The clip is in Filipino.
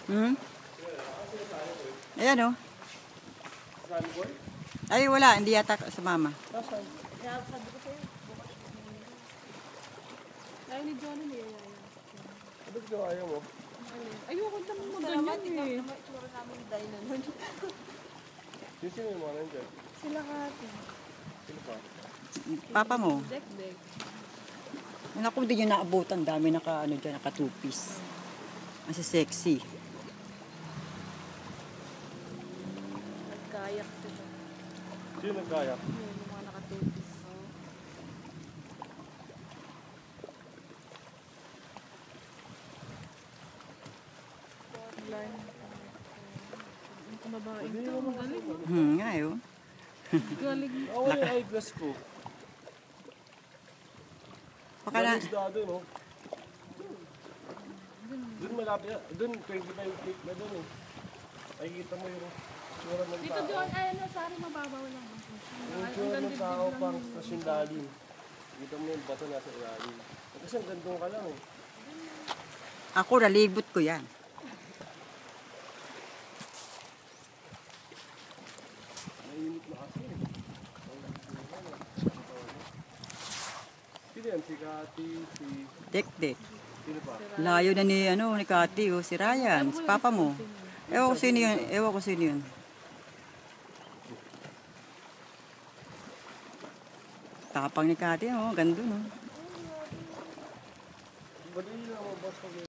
Hmm? Ayan o. Ay, wala. Hindi yata sa mama. Ayaw ni Johnny niya. Ano ito ayaw mo? Ayoko naman maganyan eh. Itsura namin dahil na nun. Sino yung mga nandiyan? Sila kati. Sino pa? Papa mo. Dek-dek. Naku, hindi nyo naabutan. Dami naka, ano dyan, naka two-piece. Kasi sexy. Nagkayak sila. Sino nagkaya? Yung mga nakatupis. Ang babae ito, ang galing. Nga yun. Galing. Oo, yung eyeglass ko. Pakala. Galing sa doon, no? Doon malapit na. Doon, 25 feet na doon, eh. Nakikita mo yung tsura ng Dito tao. John, ay ano, sorry, mababaw lang. Yung tsura ng tao pang stasyon lalim. Nakikita mo yung bato nasa ilalim. Kasi ang gandong ka lang, eh. Ako, nalibot ko yan. Mainit na kasi, eh. Sino yan? Si Kati, si... Dek-dek. Sino pa? Layo na ni, ano, ni Kati, oh, si Ryan, si papa mo. Ewan ko sino yun. Ewan ko sino yun. Tapang ni Kati, oh, ganda, no? Badali lang mo, boss.